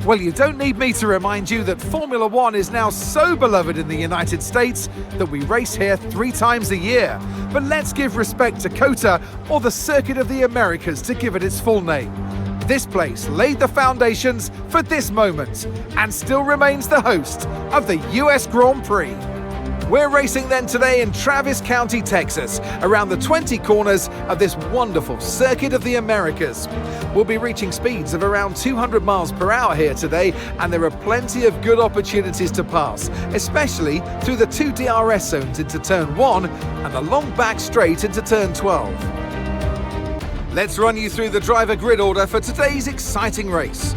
Well, you don't need me to remind you that Formula One is now so beloved in the United States that we race here 3 times a year. But let's give respect to COTA, or the Circuit of the Americas, to give it its full name. This place laid the foundations for this moment and still remains the host of the US Grand Prix. We're racing then today in Travis County, Texas, around the 20 corners of this wonderful Circuit of the Americas. We'll be reaching speeds of around 200 miles per hour here today, and there are plenty of good opportunities to pass, especially through the 2 DRS zones into Turn 1 and the long back straight into Turn 12. Let's run you through the driver grid order for today's exciting race.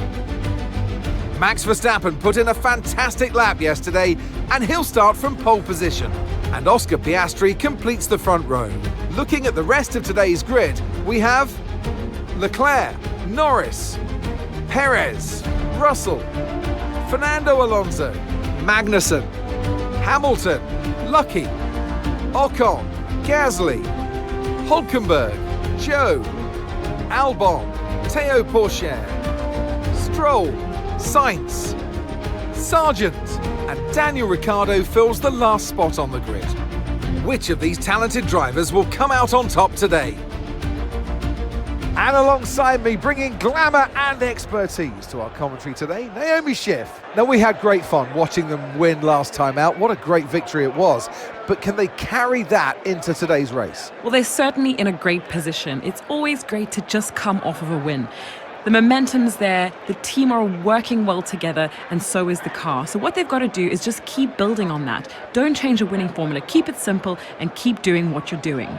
Max Verstappen put in a fantastic lap yesterday, and he'll start from pole position. And Oscar Piastri completes the front row. Looking at the rest of today's grid, we have Leclerc, Norris, Perez, Russell, Fernando Alonso, Magnussen, Hamilton, Lucky, Ocon, Gasly, Hulkenberg, Zhou, Albon, Théo Pourchaire, Stroll, Sainz, Sargent, and Daniel Ricciardo fills the last spot on the grid. Which of these talented drivers will come out on top today? And alongside me, bringing glamour and expertise to our commentary today, Naomi Schiff. Now, we had great fun watching them win last time out. What a great victory it was. But can they carry that into today's race? Well, they're certainly in a great position. It's always great to just come off of a win. The momentum's there, the team are working well together, and so is the car. So what they've got to do is just keep building on that. Don't change a winning formula. Keep it simple and keep doing what you're doing.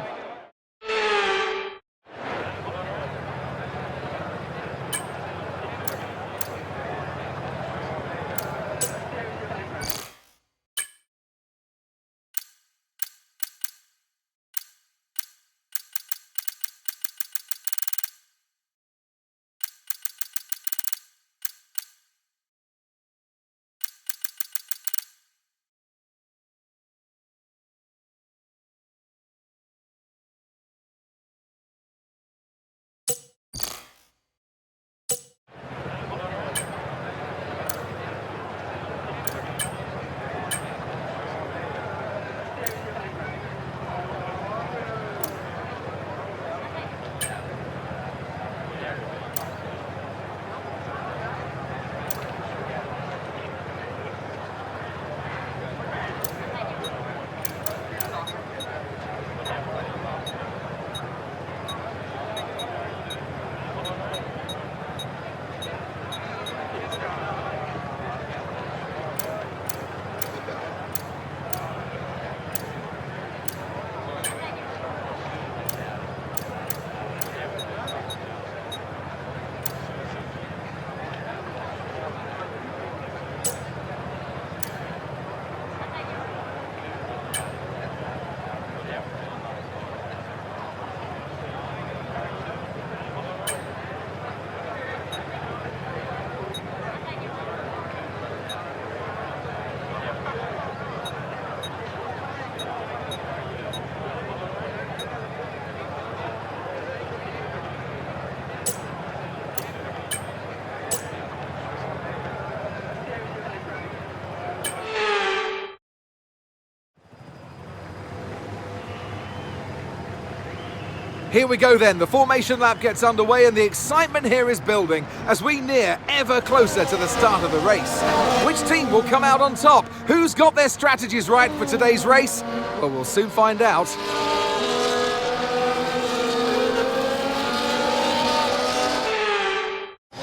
Here we go then, the formation lap gets underway and the excitement here is building as we near ever closer to the start of the race. Which team will come out on top? Who's got their strategies right for today's race? Well, we'll soon find out.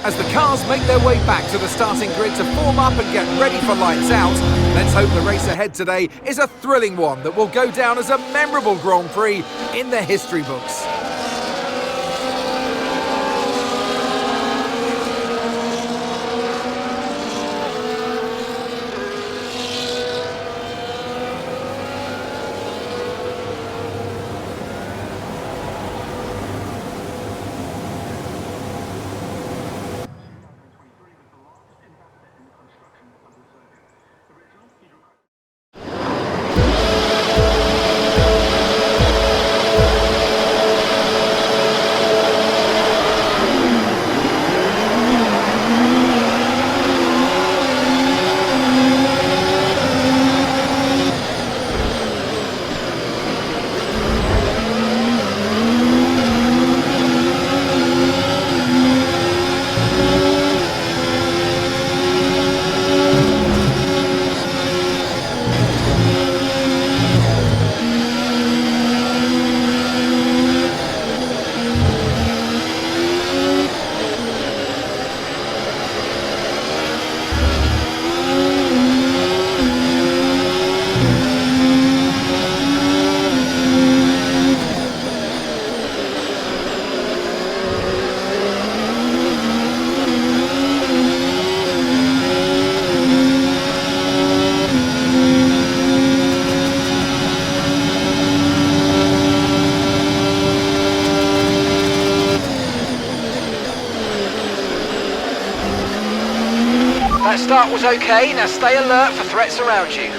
As the cars make their way back to the starting grid to form up and get ready for lights out, let's hope the race ahead today is a thrilling one that will go down as a memorable Grand Prix in the history books. That start was okay, now stay alert for threats around you.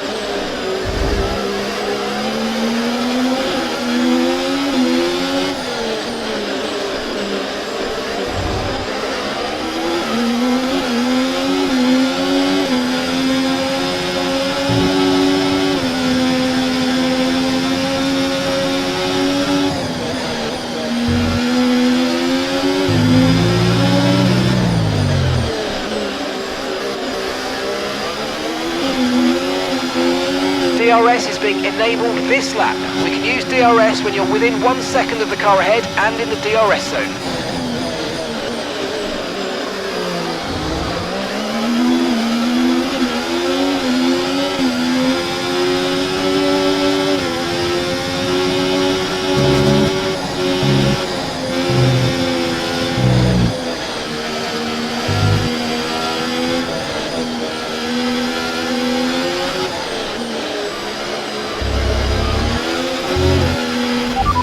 DRS is being enabled this lap. We can use DRS when you're within 1 second of the car ahead and in the DRS zone.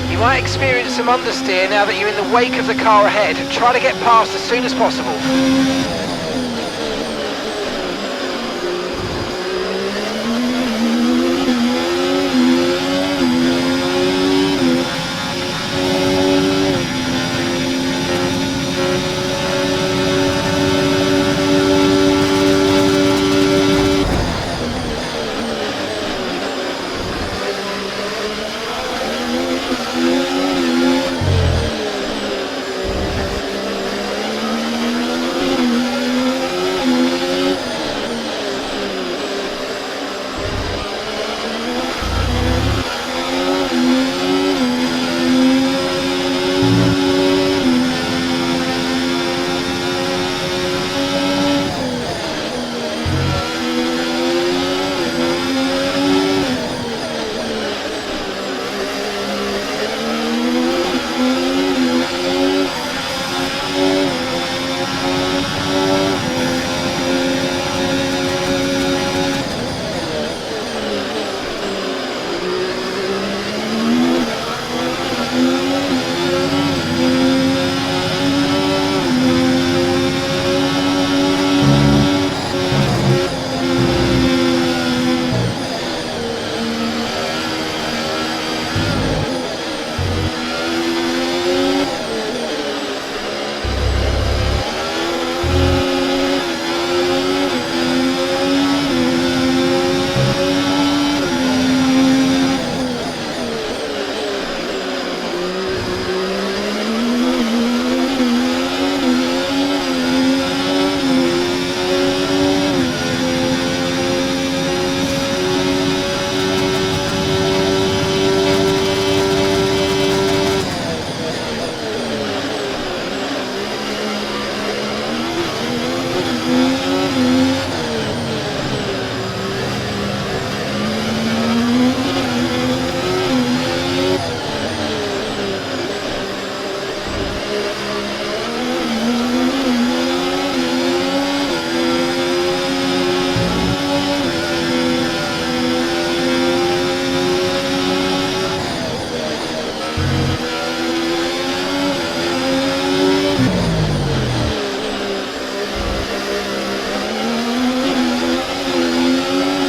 You might experience some understeer now that you're in the wake of the car ahead. Try to get past as soon as possible.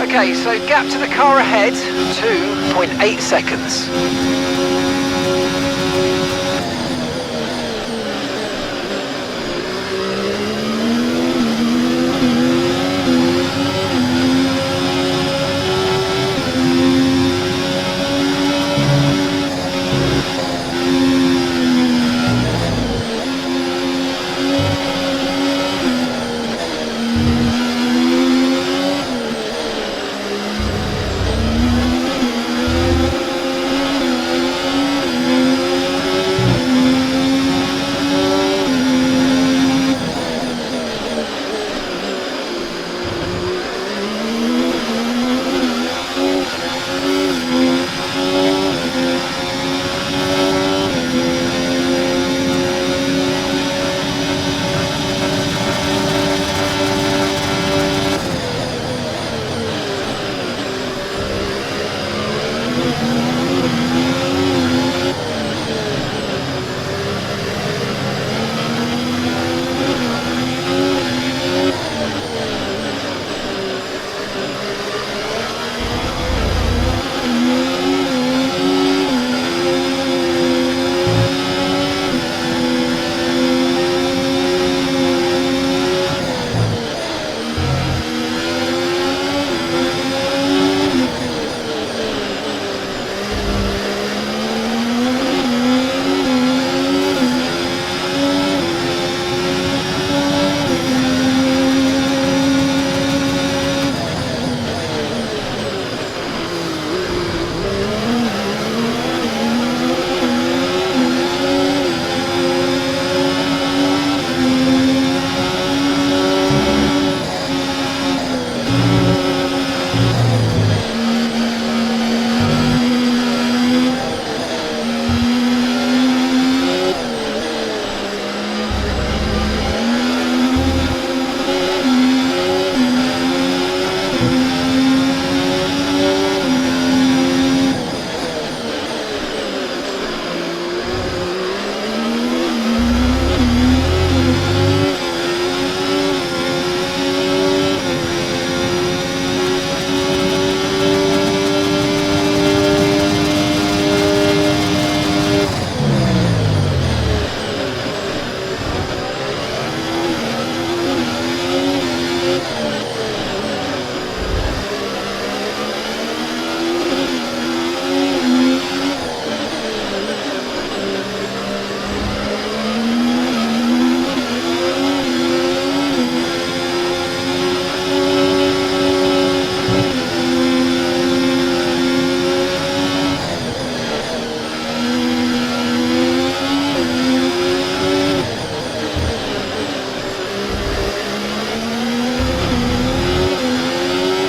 Okay, so gap to the car ahead, 2.8 seconds.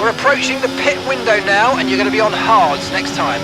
We're approaching the pit window now, and you're going to be on hards next time.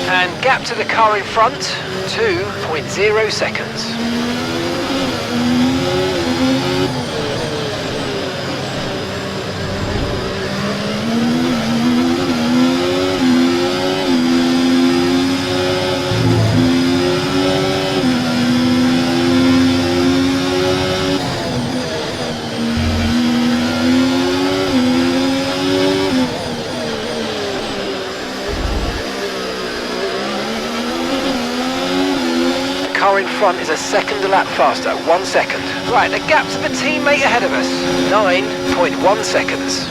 And gap to the car in front, 2.0 seconds. Car in front is a second a lap faster, 1 second. Right, the gap to the teammate ahead of us, 9.1 seconds.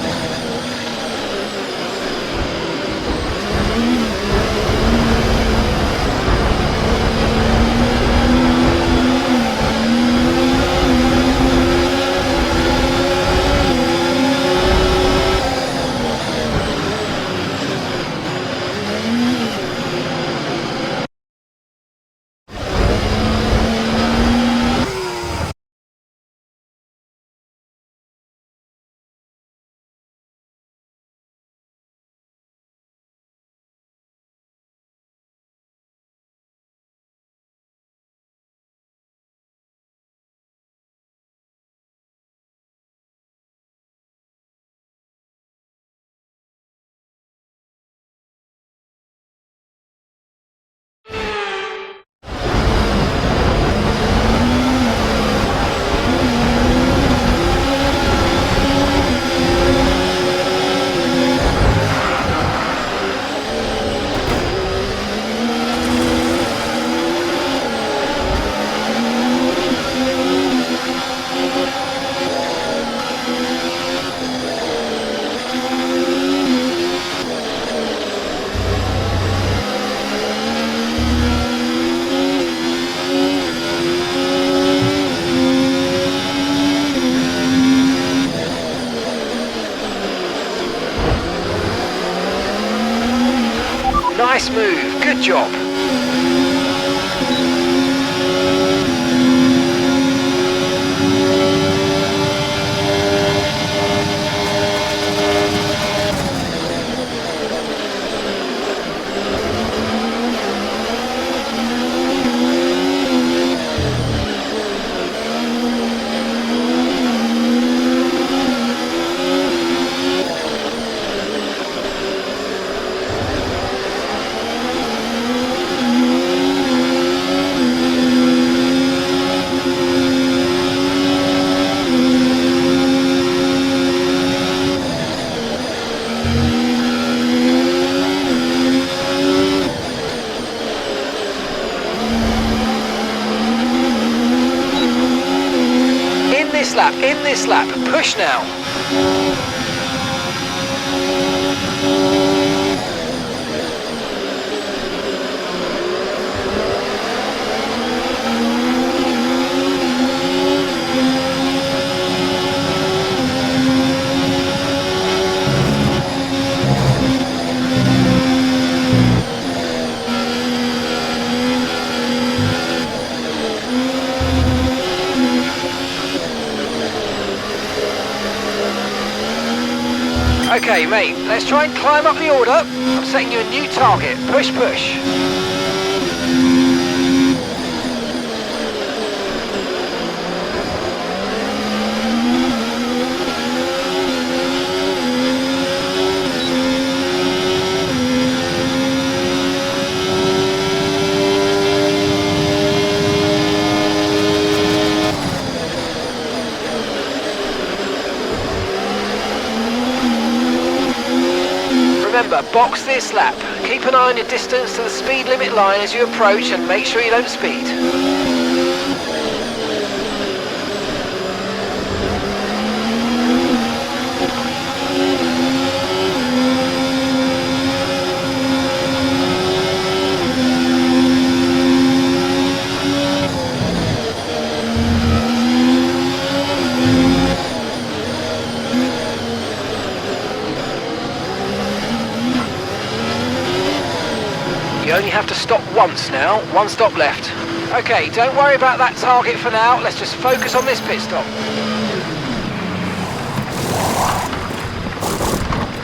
Nice move, good job. In this lap, push now. Okay, mate, let's try and climb up the order. I'm setting you a new target. Push, push. Remember, box this lap. Keep an eye on your distance to the speed limit line as you approach and make sure you don't speed. You only have to stop once now, one stop left. Okay, don't worry about that target for now, let's just focus on this pit stop.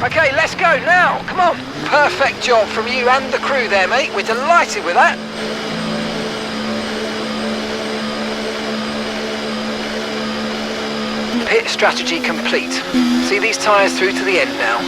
Okay, let's go now, come on. Perfect job from you and the crew there, mate, we're delighted with that. Pit strategy complete. See these tyres through to the end now.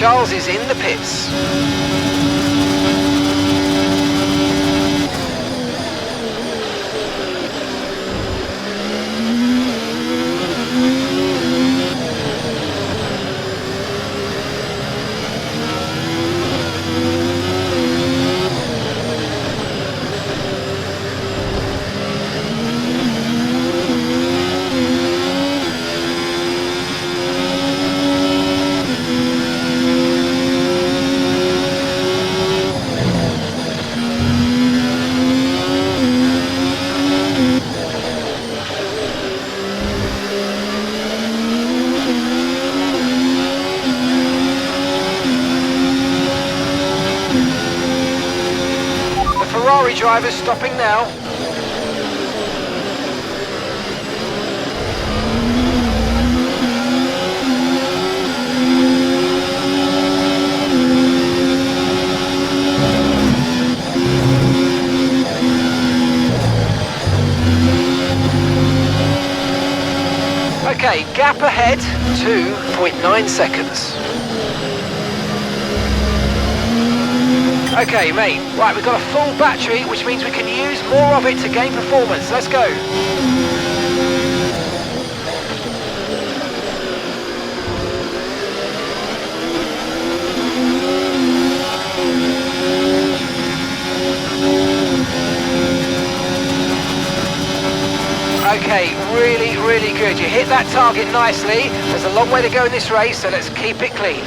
Charles is in the pits. Ferrari drivers stopping now. Okay, gap ahead, 2.9 seconds. Okay, mate, right, we've got a full battery, which means we can use more of it to gain performance. Let's go. Okay, really, really good. You hit that target nicely. There's a long way to go in this race, so let's keep it clean.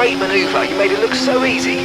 great manoeuvre. You made it look so easy.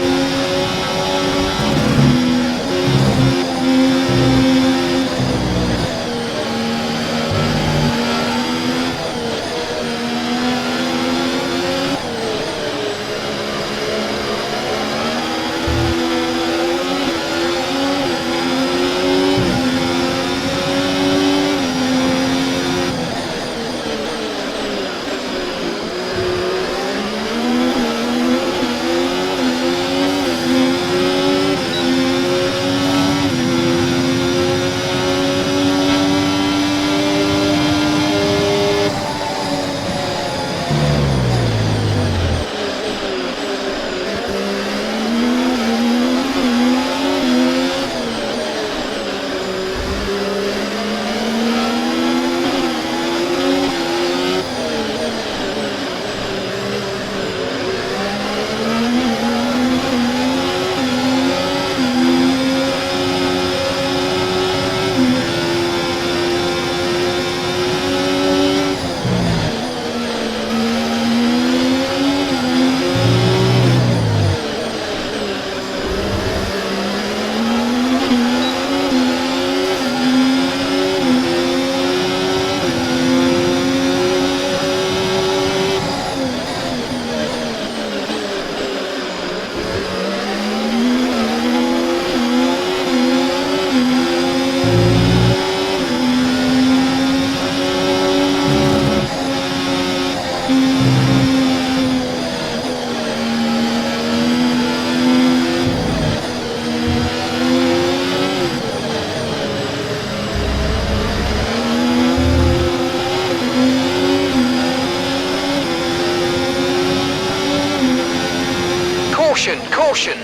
Caution, caution!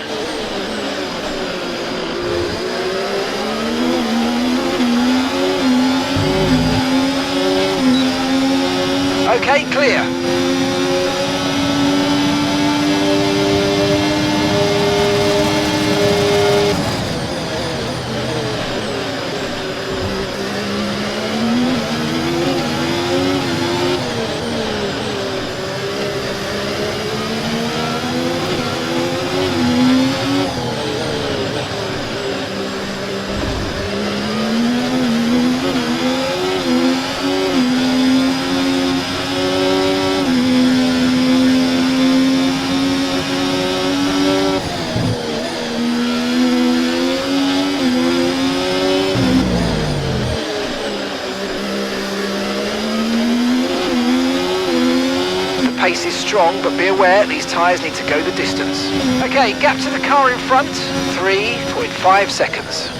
Okay, clear. Pace is strong, but be aware these tyres need to go the distance. Okay, gap to the car in front, 3.5 seconds.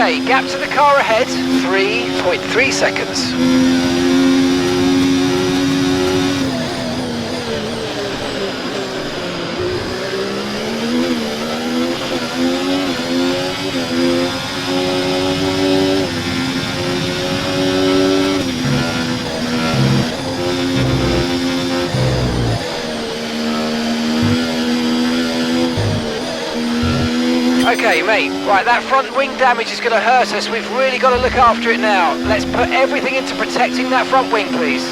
Okay, gap to the car ahead, 3.3 seconds. Okay, mate, right, that front wing damage is going to hurt us. We've really got to look after it now. Let's put everything into protecting that front wing, please.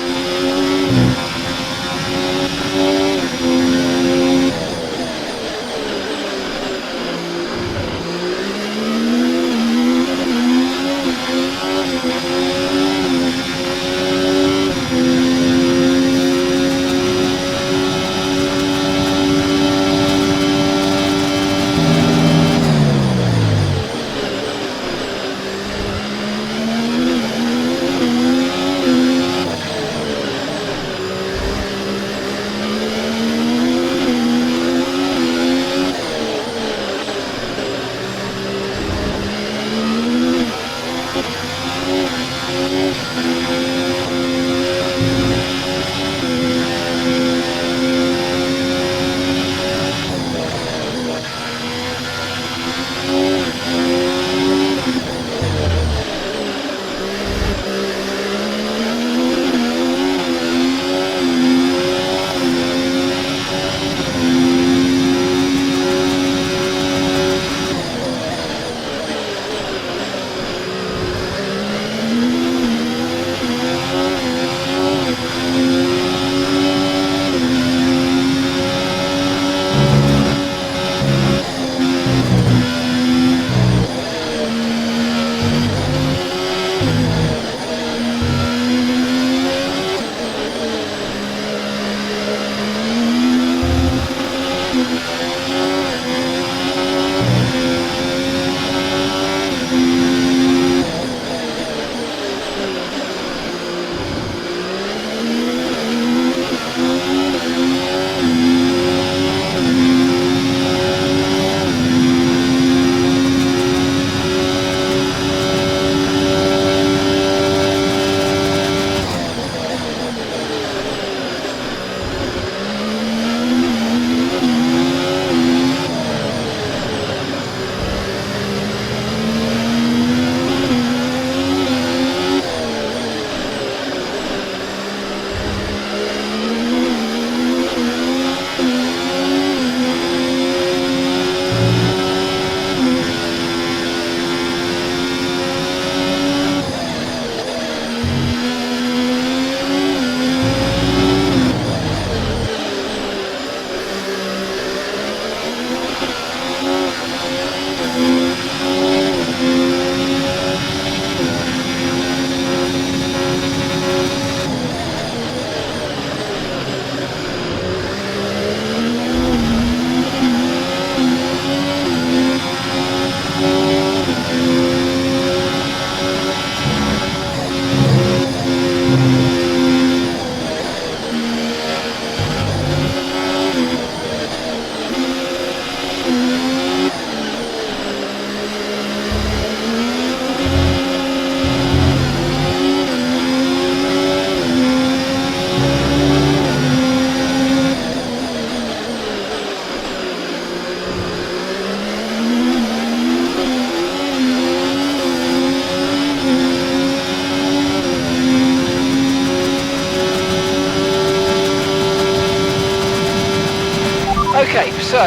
Okay, so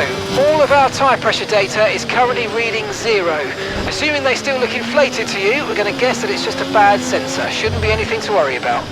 all of our tyre pressure data is currently reading 0. Assuming they still look inflated to you, we're going to guess that it's just a bad sensor. Shouldn't be anything to worry about.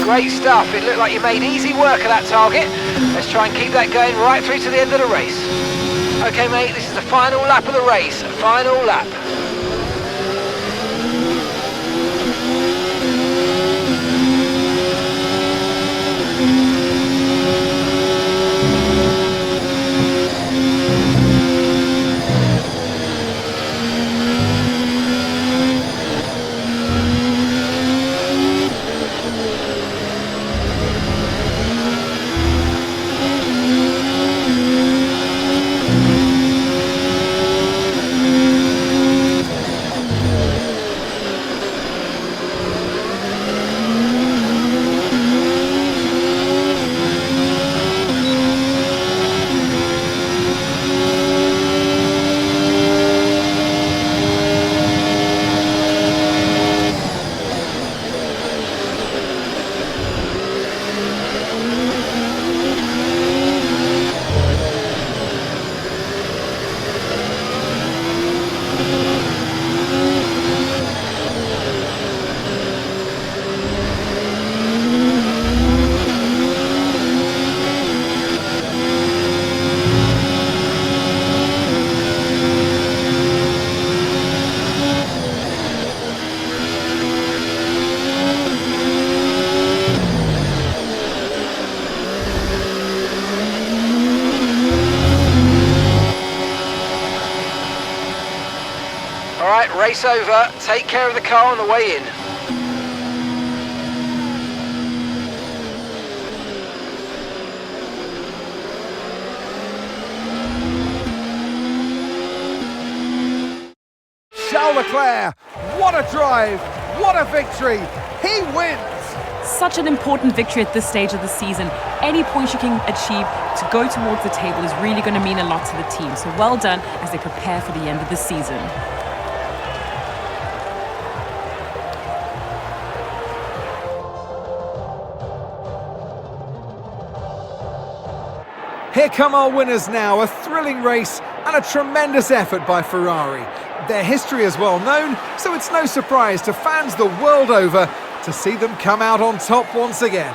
Great stuff. It looked like you made easy work of that target. Let's try and keep that going right through to the end of the race. Okay, mate, this is the final lap of the race. Final lap. Alright, race over. Take care of the car on the way in. Charles Leclerc, what a drive, what a victory, he wins! Such an important victory at this stage of the season. Any points you can achieve to go towards the table is really going to mean a lot to the team. So well done as they prepare for the end of the season. Here come our winners now, a thrilling race and a tremendous effort by Ferrari. Their history is well known, so it's no surprise to fans the world over to see them come out on top once again.